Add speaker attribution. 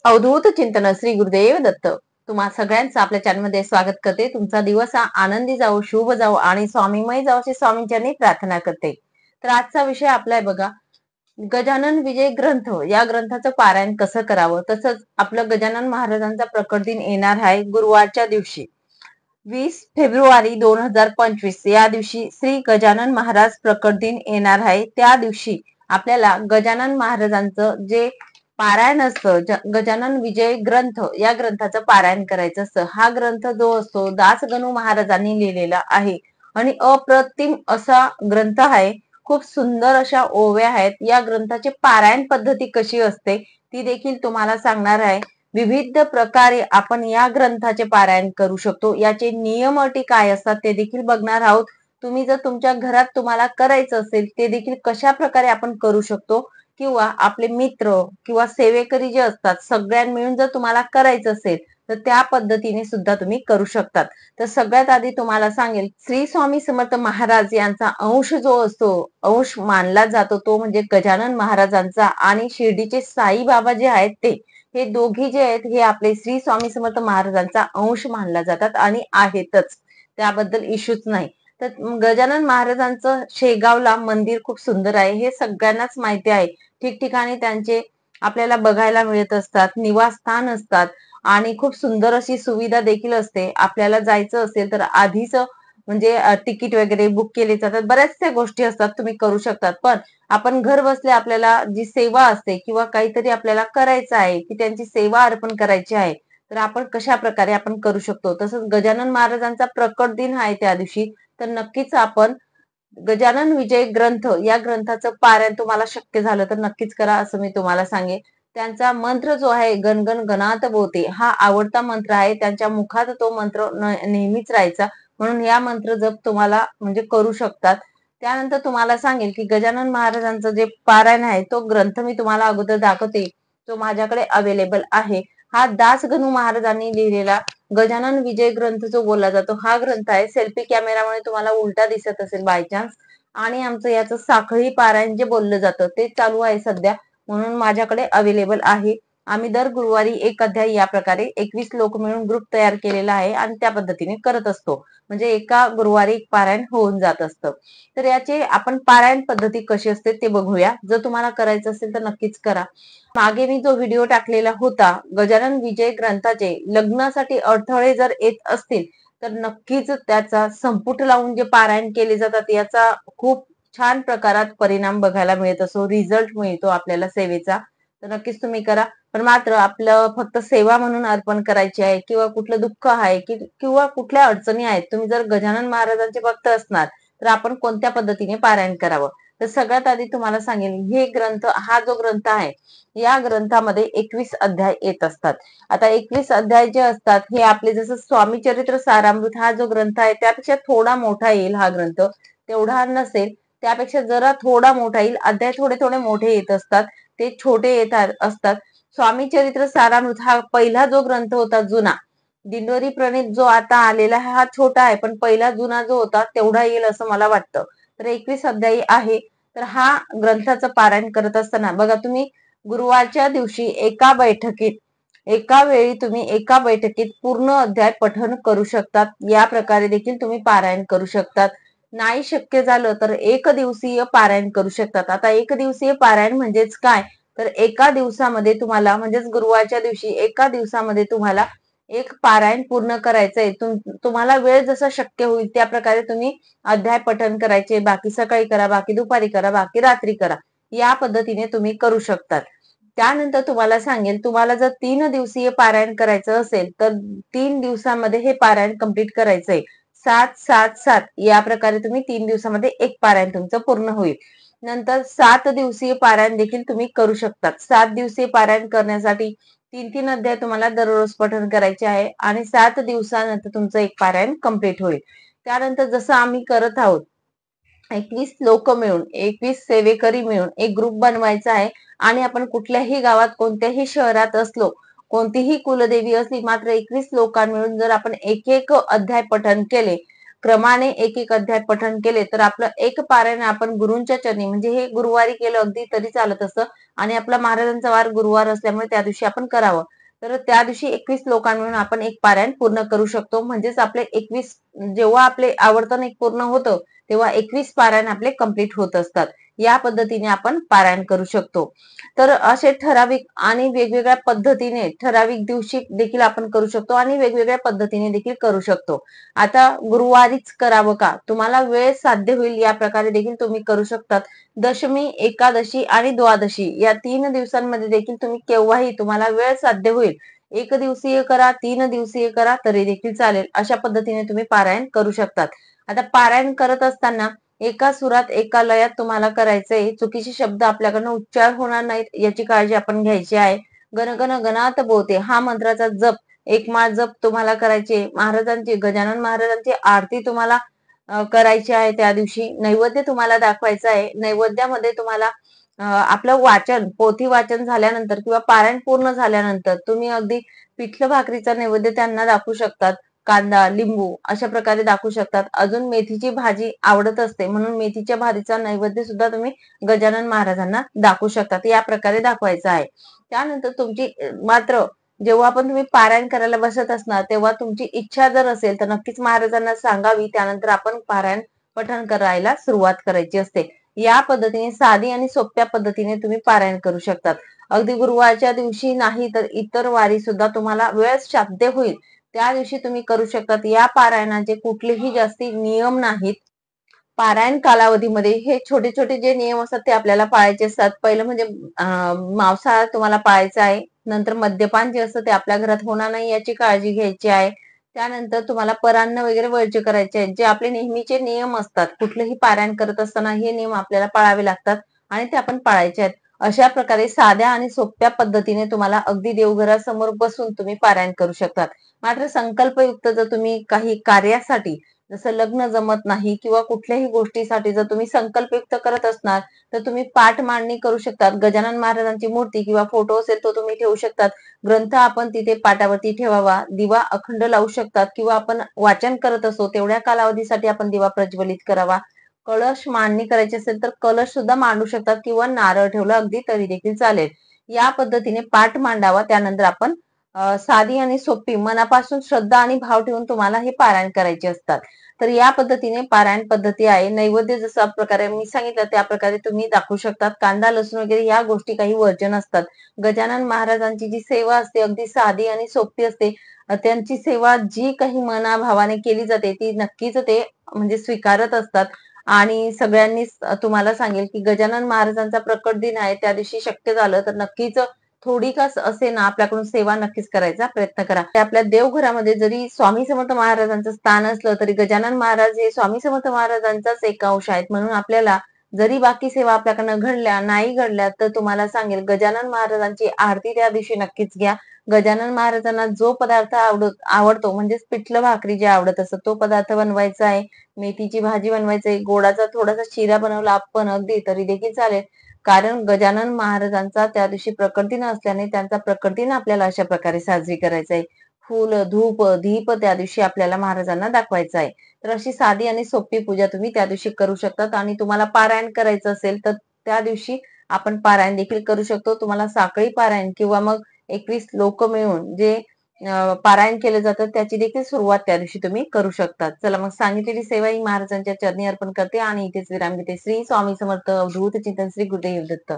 Speaker 1: अवधूत चिंतन श्री गुरुदेव दत्त. तुम्हा सगळ्यांचं आपल्या चॅनलमध्ये स्वागत करते. तुमचा दिवस हा आनंदी जावो, शुभ जावो आणि स्वामीमय जावो अशी स्वामींच्यांनी प्रार्थना करते. तर आजचा विषय आपला आहे बघा, गजानन विजय ग्रंथ या ग्रंथाचं पारायण कसं करावं. तसंच आपलं गजानन महाराजांचा प्रकट दिन येणार आहे गुरुवारच्या दिवशी 20 फेब्रुवारी 2025 या दिवशी श्री गजानन महाराज प्रकट दिन येणार आहे. त्या दिवशी आपल्याला गजानन महाराजांचं जे पारायण असतं, गजानन विजय ग्रंथ या ग्रंथाचं पारायण करायचं असतं. हा ग्रंथ जो असतो दासगणू महाराजांनी लिहिलेला आहे आणि अप्रतिम असा ग्रंथ आहे. खूप सुंदर अशा ओव्या आहेत. या ग्रंथाची पारायण पद्धती कशी असते ती देखील तुम्हाला सांगणार आहे. विविध प्रकारे आपण या ग्रंथाचे पारायण करू शकतो. याचे नियम अटी काय असतात ते देखील बघणार आहोत. तुम्ही जर तुमच्या घरात तुम्हाला करायचं असेल ते देखील कशा प्रकारे आपण करू शकतो, किंवा आपले मित्र किंवा सेवेकरी जे असतात सगळ्यां मिळून जर तुम्हाला करायचं असेल तर त्या पद्धतीने सुद्धा तुम्ही करू शकतात. तर सगळ्यात आधी तुम्हाला सांगेल, श्री स्वामी समर्थ महाराज यांचा अंश जो असतो, अंश मानला जातो तो म्हणजे गजानन महाराजांचा, आणि शिर्डीचे साई बाबा जे आहेत ते, हे दोघी जे आहेत हे आपले श्री स्वामी समर्थ महाराजांचा अंश मानला जातात आणि आहेतच, त्याबद्दल इश्यूच नाही. तर गजानन महाराजांचं शेगावला मंदिर खूप सुंदर आहे, हे सगळ्यांनाच माहिती आहे. ठिकठिकाणी त्यांचे आपल्याला बघायला मिळत असतात, निवासस्थान असतात आणि खूप सुंदर अशी सुविधा देखील असते. आपल्याला जायचं असेल तर आधीच म्हणजे तिकीट वगैरे बुक केले जातात. बऱ्याचशा गोष्टी असतात, तुम्ही करू शकतात. पण आपण घर बसल्या आपल्याला जी सेवा असते किंवा काहीतरी आपल्याला करायचं आहे की त्यांची सेवा अर्पण करायची आहे, तर आपण कशा प्रकारे आपण करू शकतो. तसंच गजानन महाराजांचा प्रकट दिन आहे त्या दिवशी, तर नक्कीच आपण गजानन विजय ग्रंथ या ग्रंथाचं पारायण तुम्हाला शक्य झालं तर नक्कीच करा, असं मी तुम्हाला सांगेन. त्यांचा मंत्र जो आहे गणगण गणात बोते हा आवडता मंत्र आहे. त्यांच्या मुखात तो मंत्र नेहमीच राहायचा, म्हणून या मंत्र जप तुम्हाला म्हणजे करू शकतात. त्यानंतर तुम्हाला सांगेल की गजानन महाराजांचं जे पारायण आहे तो ग्रंथ मी तुम्हाला अगोदर दाखवते, तो माझ्याकडे अवेलेबल आहे. हा दासगणू महाराजांनी लिहिलेला गजानन विजय ग्रंथ जो बोलला जातो हा ग्रंथ आहे. सेल्फी कॅमेरामुळे तुम्हाला उलटा दिसत असेल बाय चान्स, आणि आमचं याचं साखळी पारायण जे बोललं जातं ते चालू आहे सध्या, म्हणून माझ्याकडे अवेलेबल आहे. आम्ही दर गुरुवारी एक अध्याय या प्रकारे 21 लोक मिळून ग्रुप तयार केलेला आहे आणि त्या पद्धतीने करत असतो. म्हणजे एका गुरुवारी एक पारायण होऊन जात असतं. तर याचे आपण पारायण पद्धती कशी असते ते बघूया. जर तुम्हाला करायचं असेल तर नक्कीच करा. मागे मी जो व्हिडिओ टाकलेला होता गजानन विजय ग्रंथाचे लग्नासाठी अडथळे जर येत असतील तर नक्कीच त्याचा संपुट लावून जे पारायण केले जातात याचा खूप छान प्रकारात परिणाम बघायला मिळत असतो, रिझल्ट मिळतो आपल्याला सेवेचा. तर नक्कीच तुम्ही करा. पण मात्र आपलं फक्त सेवा म्हणून अर्पण करायची आहे किंवा कुठलं दुःख आहे किंवा कुठल्या अडचणी आहेत, तुम्ही जर गजानन महाराजांचे भक्त असणार तर आपण कोणत्या पद्धतीने पारायण करावं. तर सगळ्यात आधी तुम्हाला सांगेन, हे ग्रंथ हा जो ग्रंथ आहे या ग्रंथामध्ये 21 अध्याय येत असतात. आता 21 अध्याय जे असतात हे आपले जसं स्वामी चरित्र सारामृत हा जो ग्रंथ आहे त्यापेक्षा थोडा मोठा येईल हा ग्रंथ, तेवढा नसेल, त्यापेक्षा जरा थोडा मोठा येईल. अध्याय थोडे थोडे मोठे येत असतात, ते छोटे येत असतात. स्वामी चरित्र सारामृत हा पहिला जो ग्रंथ होता जुना, दिंडोरी प्रणीत जो आता आलेला हा छोटा आहे, पण पहिला जुना जो होता तेवढा येईल असं मला वाटतं. तर 21 अध्यायी आहे. तर हा ग्रंथाचं पारायण करत असताना बघा, तुम्ही गुरुवारच्या दिवशी एका वेळी तुम्ही एका बैठकीत पूर्ण अध्याय पठण करू शकतात. या प्रकारे देखील तुम्ही पारायण करू शकतात. नाही शक्य झालं तर एक दिवसीय पारायण करू शकतात. आता एक दिवसीय पारायण म्हणजेच काय, तर एका दिवसामध्ये तुम्हाला म्हणजेच गुरुवारच्या दिवशी एका दिवसामध्ये तुम्हाला एक पारायण पूर्ण करायचंय. तुम्हाला वेळ जसा शक्य होईल त्या प्रकारे तुम्ही अध्याय पठण करायचे. बाकी सकाळी करा, बाकी दुपारी करा, बाकी रात्री करा, या पद्धतीने तुम्ही करू शकतात. त्यानंतर तुम्हाला सांगेल, तुम्हाला जर 3 दिवसीय पारायण करायचं असेल तर 3 दिवसामध्ये हे पारायण कंप्लीट करायचंय. 7-7-7 या प्रकारे तुम्ही 3 दिवसामध्ये एक पारायण तुमचं पूर्ण होईल. नंतर 7 दिवसीय पारायण देखील तुम्ही करू शकतात. 7 दिवसीय पारायण करण्यासाठी 3-3 अध्याय तुम्हाला दररोज पठण करायचे आहे आणि 7 दिवसानंतर तुमचं एक पारायण कंप्लीट होईल. त्यानंतर जसं आम्ही करत आहोत, 21 लोक मिळून 21 सेवेकरी मिळून एक ग्रुप बनवायचा आहे आणि आपण कुठल्याही गावात कोणत्याही शहरात असलो, कोणतीही कुलदेवी असली, मात्र 21 लोकां मिळून जर आपण एक एक अध्याय पठण केले क्रमाने एक एक अध्याय पठण केले तर आपलं एक पारायण आपण गुरूंच्या चरणी म्हणजे हे गुरुवारी केलं अगदी तरी चालत असतं आणि आपला महाराजांचा वार गुरुवार असल्यामुळे त्या दिवशी आपण करावं. तर त्या दिवशी 21 मिळून आपण एक पारायण पूर्ण करू शकतो. म्हणजेच आपले 21 जेव्हा आपले आवर्तन एक पूर्ण होतं तेव्हा 21 पारायण आपले कंप्लीट होत असतात. या पद्धतीने आपण पारायण करू शकतो. तर असे ठराविक आणि वेगवेगळ्या पद्धतीने ठराविक दिवशी देखील आपण करू शकतो आणि वेगवेगळ्या पद्धतीने देखील करू शकतो. आता गुरुवारीच करावं का? तुम्हाला वेळ साध्य होईल या प्रकारे देखील तुम्ही करू शकतात. दशमी, एकादशी आणि द्वादशी या 3 दिवसांमध्ये देखील तुम्ही केव्हाही तुम्हाला वेळ साध्य होईल. 1 दिवसीय करा, 3 दिवसीय करा तरी देखील चालेल. अशा पद्धतीने तुम्ही पारायण करू शकतात. आता पारायण करत असताना एका सुरात, एका लयात तुम्हाला करायचंय. चुकीचे शब्द आपल्याकडनं उच्चार होणार नाहीत याची काळजी आपण घ्यायची आहे. गण गण गणात बोते हा मंत्राचा जप, एक माळ जप तुम्हाला करायचे. महाराजांची, गजानन महाराजांची आरती तुम्हाला करायची आहे. त्या दिवशी नैवेद्य तुम्हाला दाखवायचं आहे. नैवेद्यामध्ये तुम्हाला आपलं वाचन, पोथी वाचन झाल्यानंतर किंवा पारायण पूर्ण झाल्यानंतर तुम्ही अगदी पिठलं भाकरीचा नैवेद्य त्यांना दाखवू शकतात. कांदा, लिंबू अशा प्रकारे दाखवू शकतात. अजून मेथीची भाजी आवडत असते म्हणून मेथीच्या भाजीचा नैवेद्य सुद्धा तुम्ही गजानन महाराजांना दाखवू शकतात. या प्रकारे दाखवायचं आहे. त्यानंतर तुमची मात्र जेव्हा पण तुम्ही पारायण करायला बसत असणार तेव्हा तुमची इच्छा जर असेल तर नक्कीच महाराजांना सांगावी. त्यानंतर आपण पारायण पठण करायला सुरुवात करायची असते. या पद्धतीने साधी आणि सोप्या पद्धतीने तुम्ही पारायण करू शकतात. अगदी गुरुवारच्या दिवशी नाही तर इतर वारी सुद्धा तुम्हाला वेळ साध्य होईल त्या दिवशी तुम्ही करू शकतात. या पारायणाचे कुठलेही जास्ती नियम नाहीत. पारायण कालावधीमध्ये हे छोटे छोटे जे नियम असतात ते आपल्याला पाळायचे असतात. पहिलं म्हणजे मांसाहार तुम्हाला पाळायचा आहे. नंतर मद्यपान जे असतं ते आपल्या घरात होणार नाही याची काळजी घ्यायची आहे. त्यानंतर तुम्हाला परान्न वगैरे वर्ज्य करायचे आहेत. जे आपले नेहमीचे नियम असतात. कुठलेही पारायण करत असताना हे नियम आपल्याला पाळावे लागतात आणि ते आपण पाळायचे आहेत. अशा प्रकारे साध्या आणि सोप्या पद्धतीने तुम्हाला अगदी देवघरासमोर बसून तुम्ही पारायण करू शकतात. मात्र संकल्पयुक्त जर तुम्ही काही कार्यासाठी जसं लग्न जमत नाही किंवा कुठल्याही गोष्टीसाठी जर तुम्ही संकल्पयुक्त करत असणार तर तुम्ही पाठ मांडणी करू शकतात. गजानन महाराजांची मूर्ती किंवा फोटो असेल तो तुम्ही ठेवू शकतात. ग्रंथ आपण तिथे पाटावरती ठेवावा. दिवा अखंड लावू शकतात किंवा आपण वाचन करत असो तेवढ्या कालावधीसाठी आपण दिवा प्रज्वलित करावा. कळश मांडणी करायची असेल तर कलश सुद्धा मांडू शकतात किंवा नारळ ठेवला अगदी तरी देखील चालेल. या पद्धतीने पाठ मांडावा. त्यानंतर आपण साधी आणि सोपी मनापासून श्रद्धा आणि भाव ठेवून तुम्हाला हे पारायण करायचे असतात. तर या पद्धतीने पारायण पद्धती आहे. नैवेद्य जसं प्रकारे मी सांगितलं त्या प्रकारे तुम्ही दाखवू शकतात. कांदा, लसूण वगैरे या गोष्टी काही वर्जन असतात. गजानन महाराजांची जी सेवा असते अगदी साधी आणि सोपी असते. त्यांची सेवा जी काही मनाभावाने केली जाते ती नक्कीच ते म्हणजे स्वीकारत असतात. आणि सगळ्यांनीच तुम्हाला सांगेल की गजानन महाराजांचा प्रकट दिन आहे त्या दिवशी शक्य झालं तर नक्कीच थोडी का असे ना आपल्याकडून सेवा नक्कीच करायचा प्रयत्न करा. आपल्या देवघरामध्ये जरी स्वामी समर्थ महाराजांचं स्थान असलं तरी गजानन महाराज हे स्वामी समर्थ महाराजांचाच एक अंश आहेत. म्हणून आपल्याला जरी बाकी सेवा आपल्याकडनं घडल्या नाही घडल्या तर तुम्हाला सांगेल गजानन महाराजांची आरती त्या दिवशी नक्कीच घ्या. गजानन महाराजांना जो पदार्थ आवडतो म्हणजेच पिठलं भाकरी जे आवडत असतं तो पदार्थ बनवायचा आहे. मेथीची भाजी बनवायची आहे. गोडाचा थोडासा शिरा बनवला आपण अगदी तरी देखील चालेल. कारण गजानन महाराजांचा त्या दिवशी प्रकट दिन असल्याने त्यांचा प्रकट दिन आपल्याला अशा प्रकारे साजरी करायचा आहे. फूल, धूप, दीप त्या दिवशी आपल्याला महाराजांना दाखवायचा आहे. तर अशी साधी आणि सोपी पूजा तुम्ही त्या दिवशी करू शकतात आणि तुम्हाला पारायण करायचं असेल तर त्या दिवशी आपण पारायण देखील करू शकतो. तुम्हाला साखळी पारायण किंवा मग 21 लोक मिळून जे पारायण केलं जातं त्याची देखील सुरुवात त्या दिवशी तुम्ही करू शकतात. चला मग सांगितलेली सेवा ही महाराजांच्या चरणी अर्पण करते आणि इथेच विराम घेते. श्री स्वामी समर्थ अवधूत चिंतन श्री गुरुदेव दत्त.